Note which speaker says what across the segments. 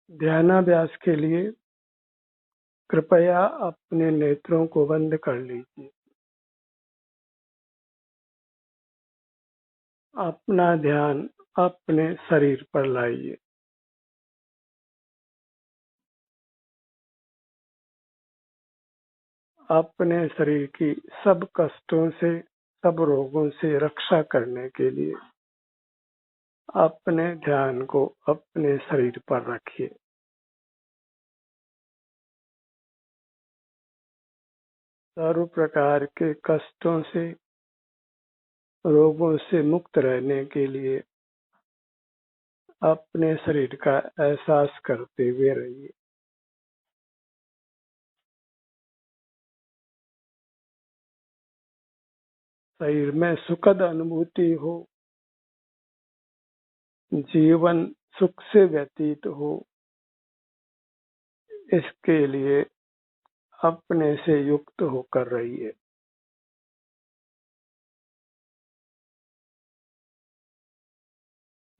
Speaker 1: ध्यानाभ्यास के लिए कृपया अपने नेत्रों को बंद कर लीजिए। अपना ध्यान अपने शरीर पर लाइए। अपने शरीर की सब कष्टों से, सब रोगों से रक्षा करने के लिए अपने ध्यान को अपने शरीर पर रखिए। सर्व प्रकार के कष्टों से, रोगों से मुक्त रहने के लिए अपने शरीर का एहसास करते हुए रहिए। शरीर में सुखद अनुभूति हो, जीवन सुख से व्यतीत हो, इसके लिए अपने से युक्त होकर रहिए।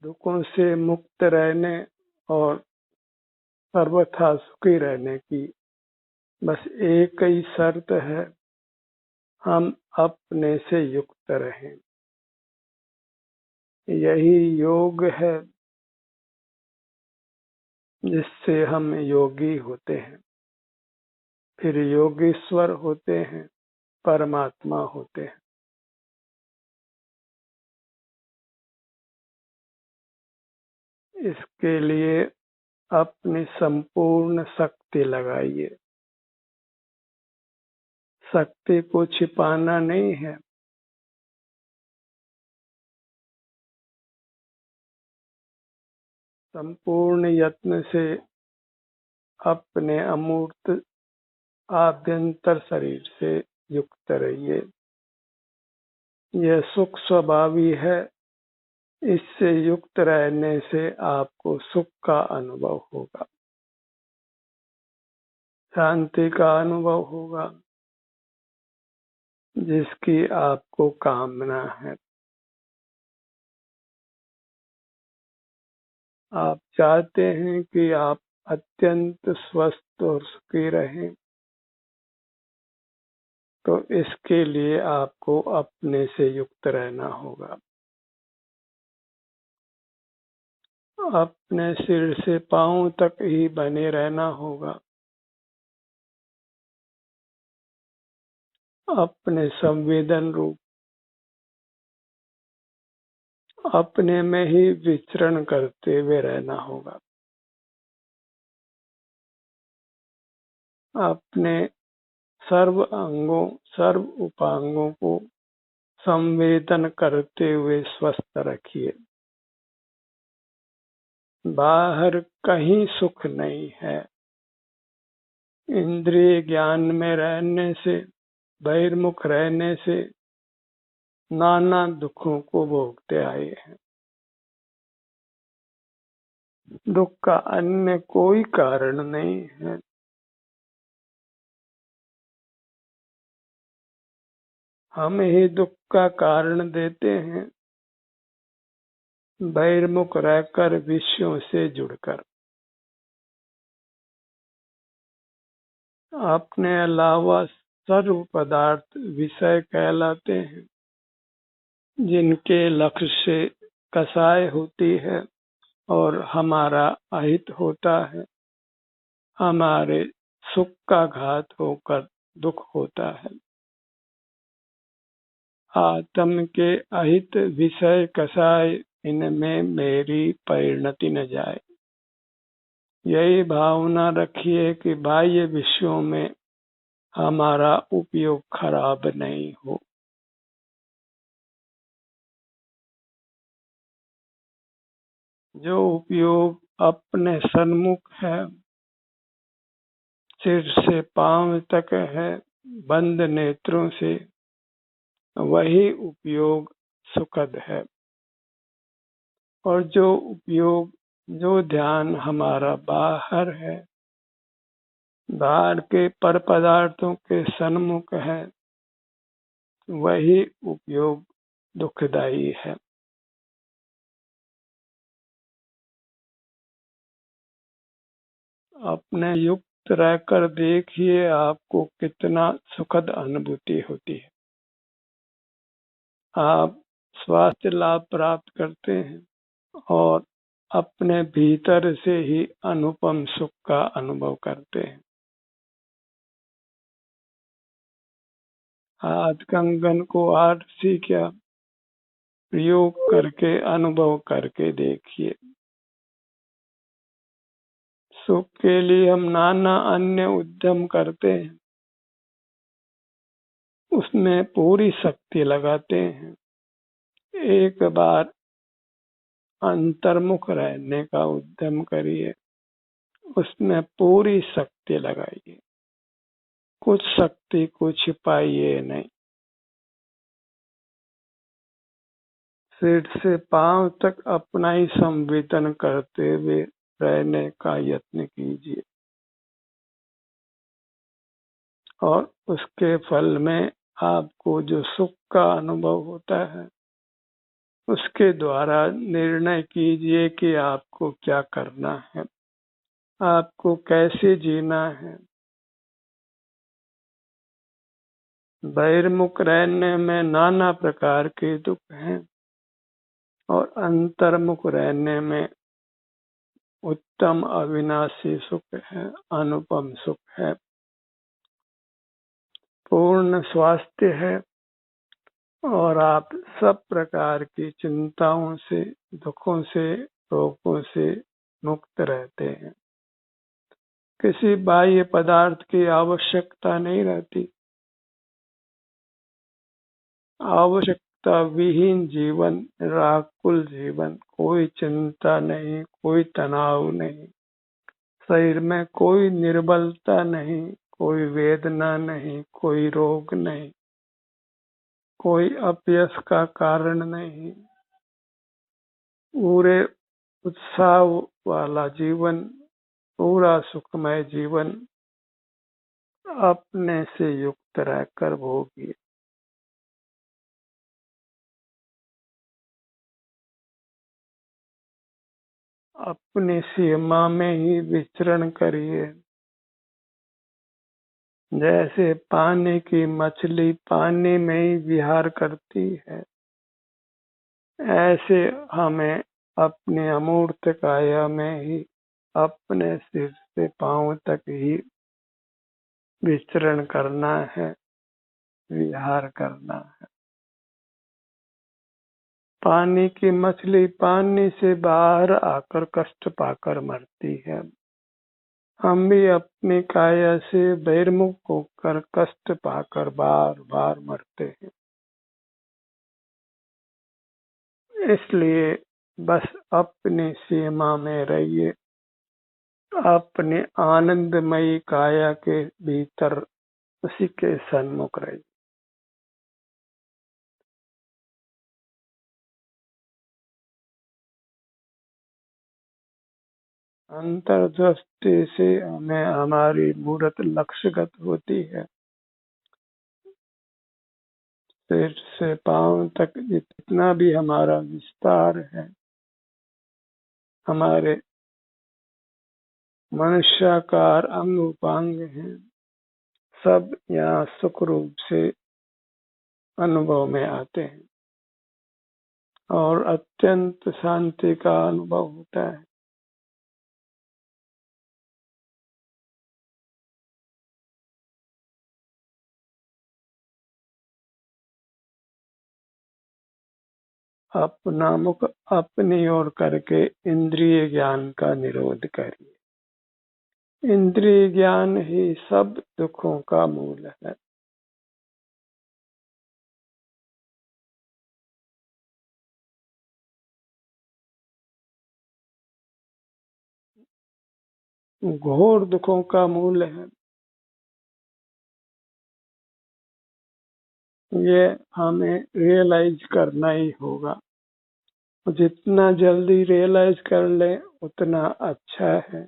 Speaker 1: दुखों से मुक्त रहने और सर्वथा सुखी रहने की बस एक ही शर्त है, हम अपने से युक्त रहें। यही योग है जिससे हम योगी होते हैं, फिर योगेश्वर होते हैं, परमात्मा होते हैं। इसके लिए अपनी संपूर्ण शक्ति लगाइए। शक्ति को छिपाना नहीं है, संपूर्ण यत्न से अपने अमूर्त आभ्यंतर शरीर से युक्त रहिए। यह सुख स्वभावी है, इससे युक्त रहने से आपको सुख का अनुभव होगा, शांति का अनुभव होगा, जिसकी आपको कामना है। आप चाहते हैं कि आप अत्यंत स्वस्थ और सुखी रहें, तो इसके लिए आपको अपने से युक्त रहना होगा। अपने सिर से पांव तक ही बने रहना होगा। अपने संवेदन रूप अपने में ही विचरण करते हुए रहना होगा। अपने सर्व अंगों, सर्व उपांगों को संवेदन करते हुए स्वस्थ रखिए। बाहर कहीं सुख नहीं है। इंद्रिय ज्ञान में रहने से, बहिर्मुख रहने से नाना दुखों को भोगते आए हैं। दुख का अन्य कोई कारण नहीं है। हम ही दुख का कारण देते हैं, बहिर्मुख रहकर विषयों से जुड़कर। अपने अलावा सर्व पदार्थ विषय कहलाते हैं, जिनके लक्ष्य से कसाय होती है और हमारा अहित होता है, हमारे सुख का घात होकर दुख होता है। आत्म के अहित विषय कसाय, इनमें मेरी परिणति न जाए। यही भावना रखिए कि बाह्य विषयों में हमारा उपयोग खराब नहीं हो। जो उपयोग अपने सन्मुख है, सिर से पांव तक है, बंद नेत्रों से, वही उपयोग सुखद है। और जो उपयोग, जो ध्यान हमारा बाहर है, बाहर के पर पदार्थों के सन्मुख है, वही उपयोग दुखदायी है। अपने युक्त रहकर देखिए आपको कितना सुखद अनुभूति होती है। आप स्वास्थ्य लाभ प्राप्त करते हैं और अपने भीतर से ही अनुपम सुख का अनुभव करते हैं। हाथ कंगन को आरसी क्या प्रयोग करके अनुभव करके देखिए। सुख के लिए हम नाना अन्य उद्यम करते हैं, उसमें पूरी शक्ति लगाते हैं। एक बार अंतर्मुख रहने का उद्यम करिए, उसमें पूरी शक्ति लगाइए, कुछ शक्ति को छिपाइए नहीं। सिर से पांव तक अपना ही संवेदन करते हुए रहने का यत्न कीजिए और उसके फल में आपको जो सुख का अनुभव होता है उसके द्वारा निर्णय कीजिए कि आपको क्या करना है, आपको कैसे जीना है। बहिर्मुख रहने में नाना प्रकार के दुख हैं और अंतर्मुख रहने में उत्तम अविनाशी सुख है, अनुपम सुख है, पूर्ण स्वास्थ्य है और आप सब प्रकार की चिंताओं से, दुखों से, रोगों से मुक्त रहते हैं। किसी बाह्य पदार्थ की आवश्यकता नहीं रहती। आवश्यकता विहीन जीवन, निराकुल जीवन, कोई चिंता नहीं, कोई तनाव नहीं, शरीर में कोई निर्बलता नहीं, कोई वेदना नहीं, कोई रोग नहीं, कोई अपयश का कारण नहीं, पूरे उत्साह वाला जीवन, पूरा सुखमय जीवन अपने से युक्त रहकर भोगिए। अपनी सीमा में ही विचरण करिए। जैसे पानी की मछली पानी में ही विहार करती है, ऐसे हमें अपने अमूर्त काया में ही अपने सिर से पांव तक ही विचरण करना है, विहार करना है। पानी की मछली पानी से बाहर आकर कष्ट पाकर मरती है। हम भी अपनी काया से बहिर्मुख होकर कष्ट पाकर बार बार मरते हैं। इसलिए बस अपनी सीमा में रहिए, अपने आनंदमयी काया के भीतर उसी के सन्मुख रहिए। अंतर्दृष्टि से हमें हमारी मूर्त लक्ष्यगत होती है। सिर से पांव तक जितना भी हमारा विस्तार है, हमारे मनुष्याकार अंग उपांग हैं, सब यहाँ सुख रूप से अनुभव में आते हैं और अत्यंत शांति का अनुभव होता है। अपना मुख अपनी ओर करके इंद्रिय ज्ञान का निरोध करिए। इंद्रिय ज्ञान ही सब दुखों का मूल है। घोर दुखों का मूल है। ये हमें रियलाइज करना ही होगा। जितना जल्दी रियलाइज कर ले उतना अच्छा है,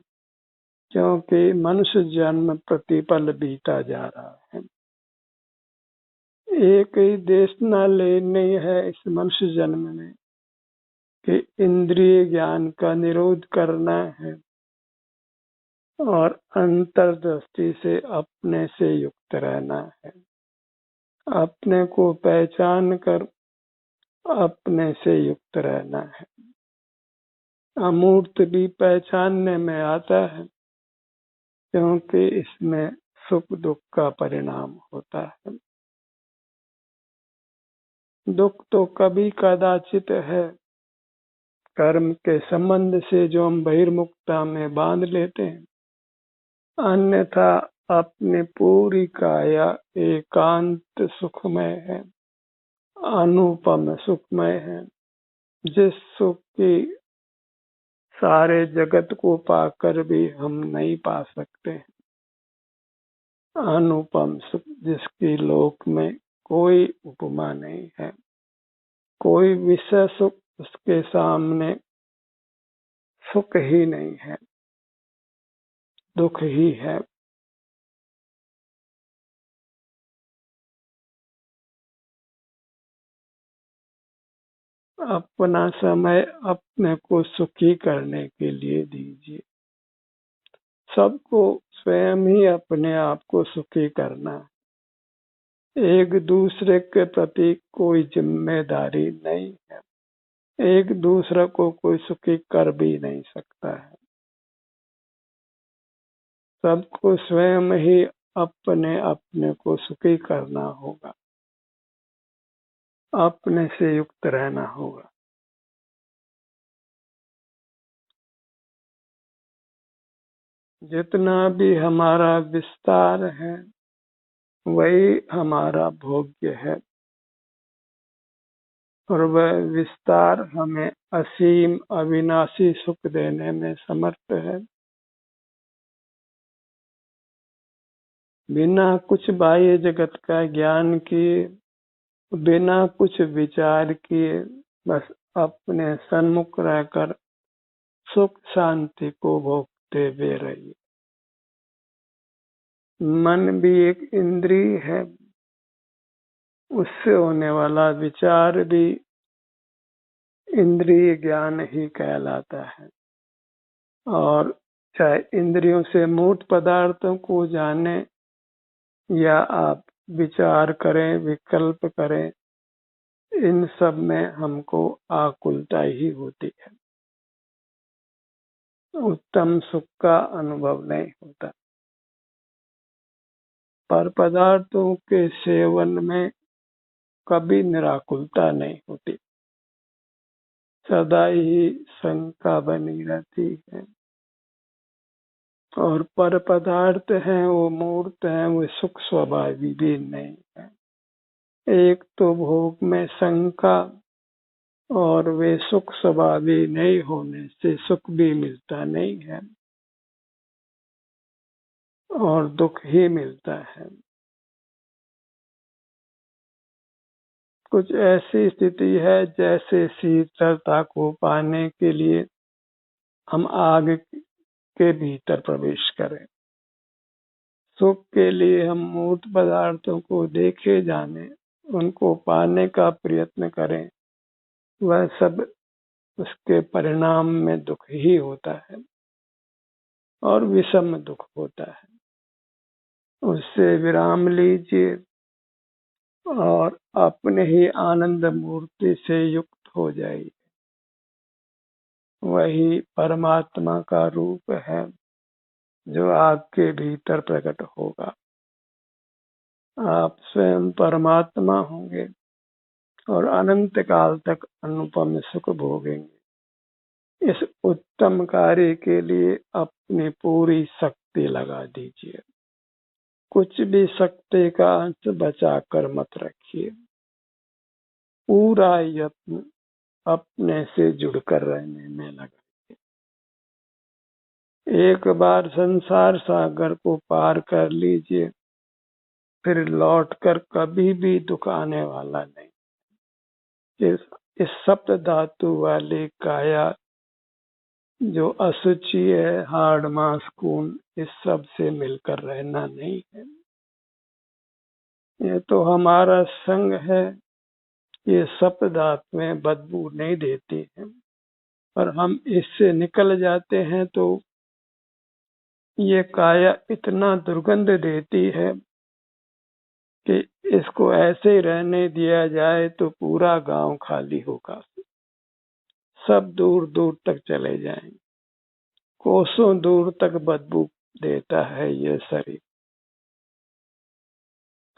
Speaker 1: क्योंकि मनुष्य जन्म प्रतिपल बीता जा रहा है। एक ही देश न लेनी है इस मनुष्य जन्म में कि इंद्रिय ज्ञान का निरोध करना है और अंतर्दृष्टि से अपने से युक्त रहना है। अपने को पहचान कर अपने से युक्त रहना है। अमूर्त भी पहचानने में आता है, क्योंकि इसमें सुख दुख का परिणाम होता है। दुख तो कभी कदाचित है, कर्म के संबंध से जो हम बहिर्मुखता में बांध लेते हैं, अन्यथा अपनी पूरी काया एकांत सुखमय है, अनुपम सुखमय है, जिस सुख की सारे जगत को पाकर भी हम नहीं पा सकते। अनुपम सुख जिसकी लोक में कोई उपमा नहीं है, कोई विषय सुख उसके सामने सुख ही नहीं है, दुख ही है। अपना समय अपने को सुखी करने के लिए दीजिए। सबको स्वयं ही अपने आप को सुखी करना है। एक दूसरे के प्रति कोई जिम्मेदारी नहीं है। एक दूसरे को कोई सुखी कर भी नहीं सकता है। सबको स्वयं ही अपने अपने को सुखी करना होगा, अपने से युक्त रहना होगा। जितना भी हमारा विस्तार है वही हमारा भोग्य है, और वह विस्तार हमें असीम अविनाशी सुख देने में समर्थ है। बिना कुछ बाह्य जगत का ज्ञान किए, बिना कुछ विचार किए, बस अपने सन्मुख रहकर सुख शांति को भोगते हुए रहिए। मन भी एक इंद्रिय है, उससे होने वाला विचार भी इंद्रिय ज्ञान ही कहलाता है। और चाहे इंद्रियों से मूर्त पदार्थों को जाने या आप विचार करें, विकल्प करें, इन सब में हमको आकुलता ही होती है, उत्तम सुख का अनुभव नहीं होता। पर पदार्थों के सेवन में कभी निराकुलता नहीं होती, सदा ही शंका बनी रहती है। और पर पदार्थ हैं वो मूर्त हैं, वो सुख स्वभावी भी नहीं है। एक तो भोग में शंका, और वे सुख स्वभावी नहीं होने से सुख भी मिलता नहीं है और दुख ही मिलता है। कुछ ऐसी स्थिति है जैसे शीतलता को पाने के लिए हम आग के भीतर प्रवेश करें। सुख के लिए हम मूर्त पदार्थों को देखे जाने, उनको पाने का प्रयत्न करें, वह सब उसके परिणाम में दुख ही होता है और विषम दुख होता है। उससे विराम लीजिए और अपने ही आनंद मूर्ति से युक्त हो जाइए। वही परमात्मा का रूप है जो आपके भीतर प्रकट होगा। आप स्वयं परमात्मा होंगे और अनंत काल तक अनुपम सुख भोगेंगे। इस उत्तम कार्य के लिए अपनी पूरी शक्ति लगा दीजिए। कुछ भी शक्ति का अंश बचा कर मत रखिए। पूरा यत्न अपने से जुड़कर रहने में लगाइए। एक बार संसार सागर को पार कर लीजिए, फिर लौटकर कभी भी दुख आने वाला नहीं। इस सप्त धातु वाली काया जो अशुचि है, हाड़ मांस खून, इस सब से मिलकर रहना नहीं है। ये तो हमारा संग है। ये सप्त धातुएं बदबू नहीं देती हैं, पर हम इससे निकल जाते हैं तो ये काया इतना दुर्गंध देती है कि इसको ऐसे रहने दिया जाए तो पूरा गांव खाली होगा, सब दूर दूर तक चले जाएंगे। कोसों दूर तक बदबू देता है ये शरीर।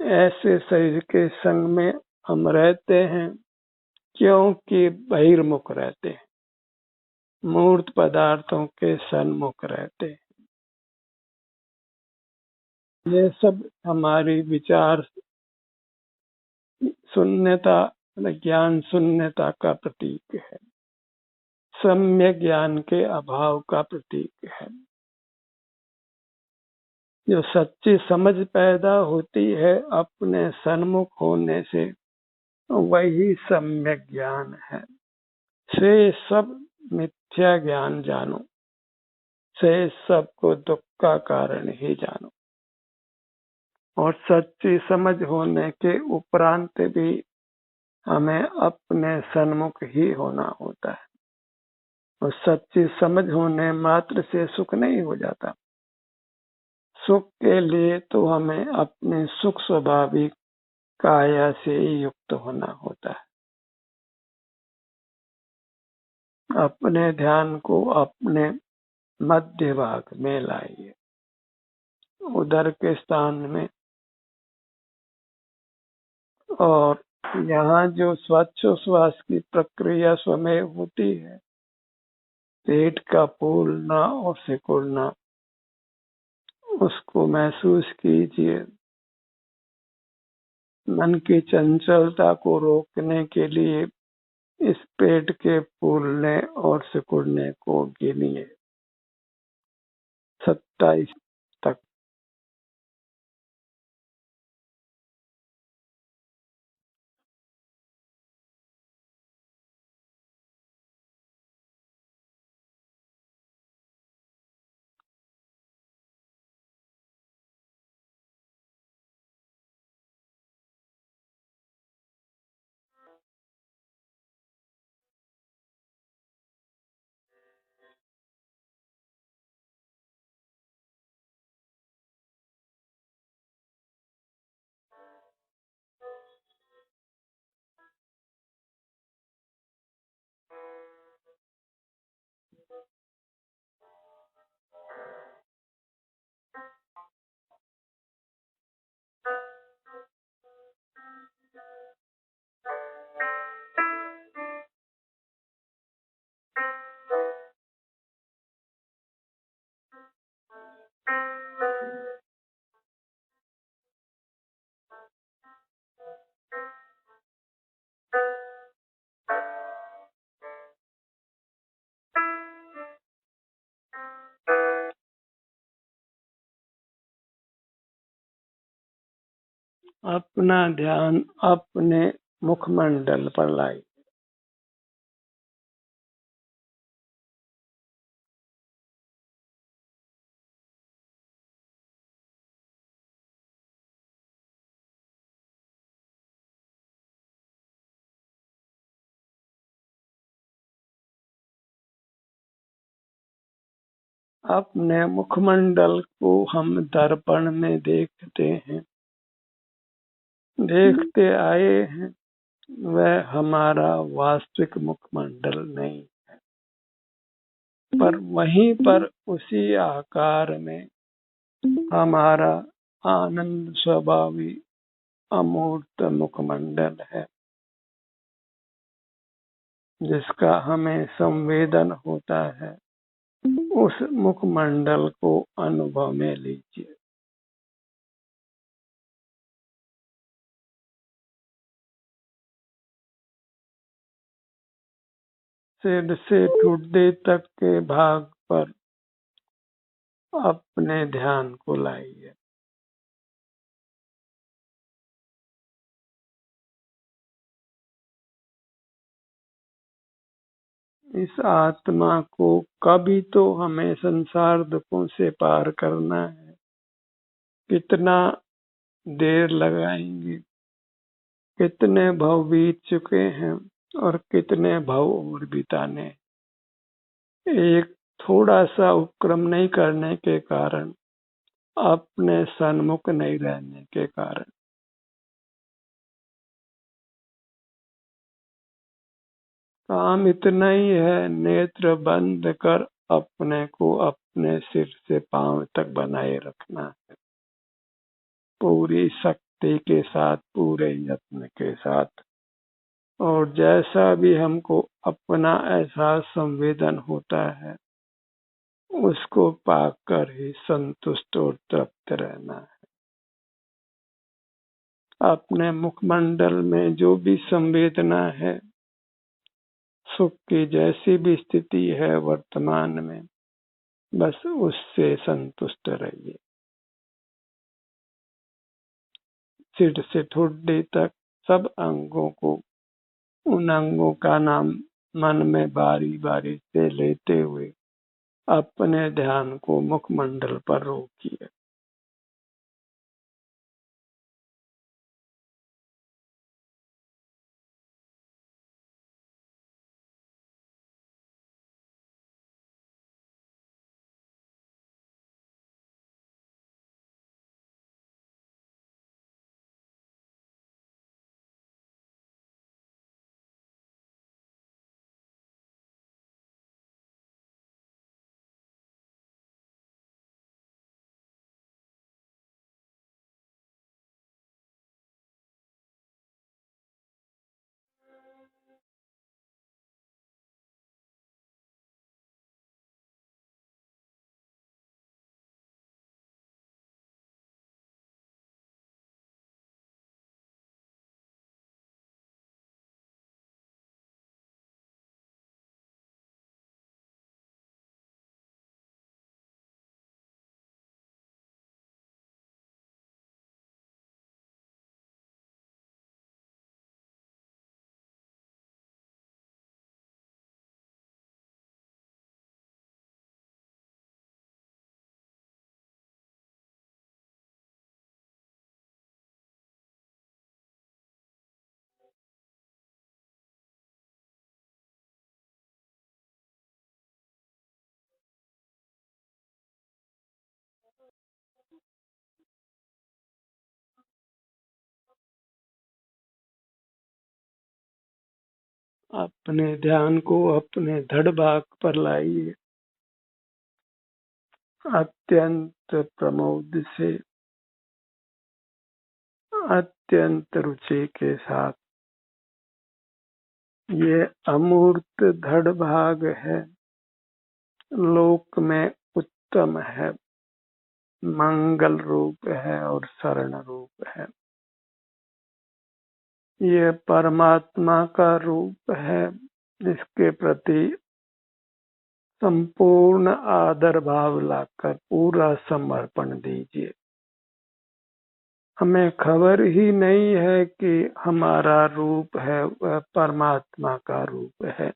Speaker 1: ऐसे शरीर के संग में हम रहते हैं क्योंकि बहिर्मुख रहते हैं, मूर्त पदार्थों के सन्मुख रहते हैं। ये सब हमारी विचार शून्यता, ज्ञान शून्यता का प्रतीक है, सम्यक ज्ञान के अभाव का प्रतीक है। जो सच्ची समझ पैदा होती है अपने सन्मुख होने से, वही सम्यक ज्ञान है। से सब मिथ्या ज्ञान जानो, से सबको दुख का कारण ही जानो। और सच्ची समझ होने के उपरांत भी हमें अपने सन्मुख ही होना होता है। और सच्ची समझ होने मात्र से सुख नहीं हो जाता। सुख के लिए तो हमें अपने सुख स्वाभाविक काया से युक्त होना होता है। अपने ध्यान को अपने मध्य भाग में लाइए, उधर के स्थान में, और यहाँ जो श्वास की प्रक्रिया स्वयं होती है, पेट का फूलना और सिकुड़ना, उसको महसूस कीजिए। मन की चंचलता को रोकने के लिए इस पेट के फूलने और सिकुड़ने को गिनिए 27 तक। अपना ध्यान अपने मुखमंडल पर लाइए। अपने मुखमंडल को हम दर्पण में देखते हैं, देखते आए हैं। वह हमारा वास्तविक मुखमंडल नहीं है, पर वहीं पर उसी आकार में हमारा आनंद स्वभावी अमूर्त मुखमंडल है, जिसका हमें संवेदन होता है। उस मुखमंडल को अनुभव में लीजिए। सिर से ठुड्डे तक के भाग पर अपने ध्यान को लाइए। इस आत्मा को कभी तो हमें संसार दुखों से पार करना है। कितना देर लगाएंगे, कितने भव बीत चुके हैं और कितने भव और बिताने। एक थोड़ा सा उपक्रम नहीं करने के कारण, अपने सन्मुख नहीं रहने के कारण। काम इतना ही है, नेत्र बंद कर अपने को अपने सिर से पांव तक बनाए रखना है, पूरी शक्ति के साथ, पूरे यत्न के साथ। और जैसा भी हमको अपना एहसास संवेदन होता है, उसको पाकर ही संतुष्ट और तृप्त रहना है। अपने मुखमंडल में जो भी संवेदना है, सुख की जैसी भी स्थिति है वर्तमान में, बस उससे संतुष्ट रहिए। सिर से ठुड्डी तक सब अंगों को, उन अंगों का नाम मन में बारी बारी से लेते हुए अपने ध्यान को मुखमंडल पर रोकिए। अपने ध्यान को अपने धड़ भाग पर लाइए, अत्यंत प्रमोद से, अत्यंत रुचि के साथ। ये अमूर्त धड़ भाग है, लोक में उत्तम है, मंगल रूप है और शरण रूप है। ये परमात्मा का रूप है, जिसके प्रति संपूर्ण आदर भाव लाकर पूरा समर्पण दीजिए। हमें खबर ही नहीं है कि हमारा रूप है वह परमात्मा का रूप है।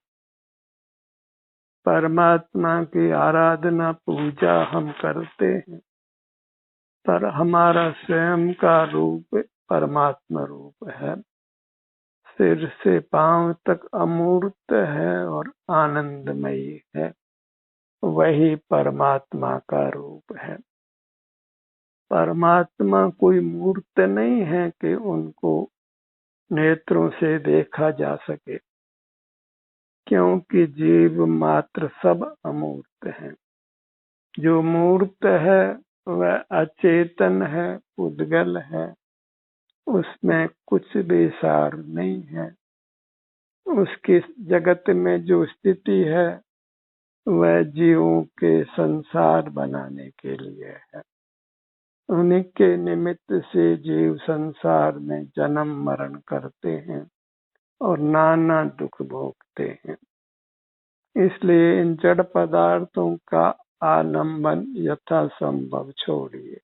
Speaker 1: परमात्मा की आराधना पूजा हम करते हैं, पर हमारा स्वयं का रूप परमात्मा रूप है। सिर से पांव तक अमूर्त है और आनंदमयी है, वही परमात्मा का रूप है। परमात्मा कोई मूर्त नहीं है कि उनको नेत्रों से देखा जा सके, क्योंकि जीव मात्र सब अमूर्त हैं। जो मूर्त है वह अचेतन है, उद्गल है, उसमें कुछ भी सार नहीं है। उसकी जगत में जो स्थिति है वह जीवों के संसार बनाने के लिए है। उन्हीं के निमित्त से जीव संसार में जन्म मरण करते हैं और नाना दुख भोगते हैं। इसलिए इन जड़ पदार्थों का आलंबन यथासंभव छोड़िए,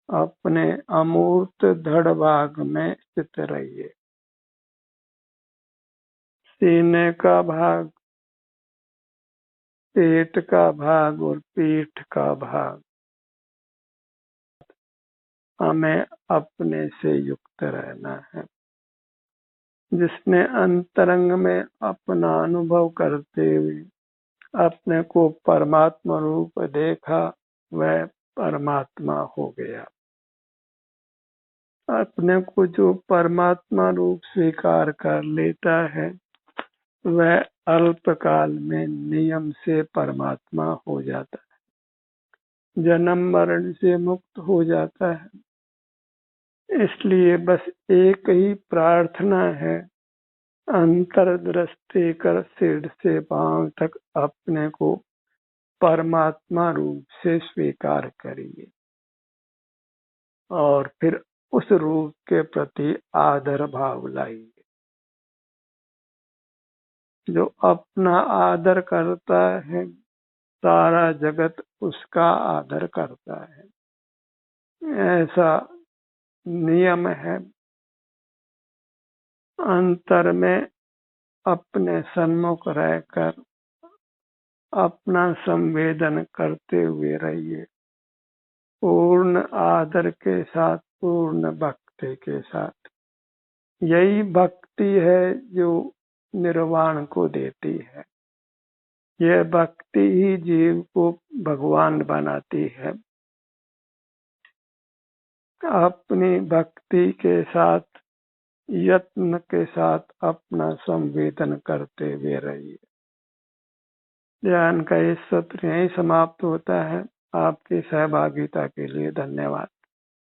Speaker 1: अपने अमूर्त धड़ भाग में स्थित रहिए। सीने का भाग, पेट का भाग और पीठ का भाग, हमें अपने से युक्त रहना है। जिसने अंतरंग में अपना अनुभव करते हुए अपने को परमात्मा रूप देखा, वह परमात्मा हो गया। अपने को जो परमात्मा रूप स्वीकार कर लेता है, वह अल्पकाल में नियम से परमात्मा हो जाता है, जन्म मरण से मुक्त हो जाता है। इसलिए बस एक ही प्रार्थना है, अंतर्दृष्टि कर सिर से पांव तक अपने को परमात्मा रूप से स्वीकार करिए और फिर उस रूप के प्रति आदर भाव लाइए। जो अपना आदर करता है, सारा जगत उसका आदर करता है, ऐसा नियम है। अंतर में अपने सन्मुख रहकर अपना संवेदन करते हुए रहिए, पूर्ण आदर के साथ, पूर्ण भक्ति के साथ। यही भक्ति है जो निर्वाण को देती है। यह भक्ति ही जीव को भगवान बनाती है। अपनी भक्ति के साथ, यत्न के साथ अपना संवेदन करते हुए रहिए। ध्यान का इस सत्र यहीं समाप्त होता है। आपकी सहभागिता के लिए धन्यवाद।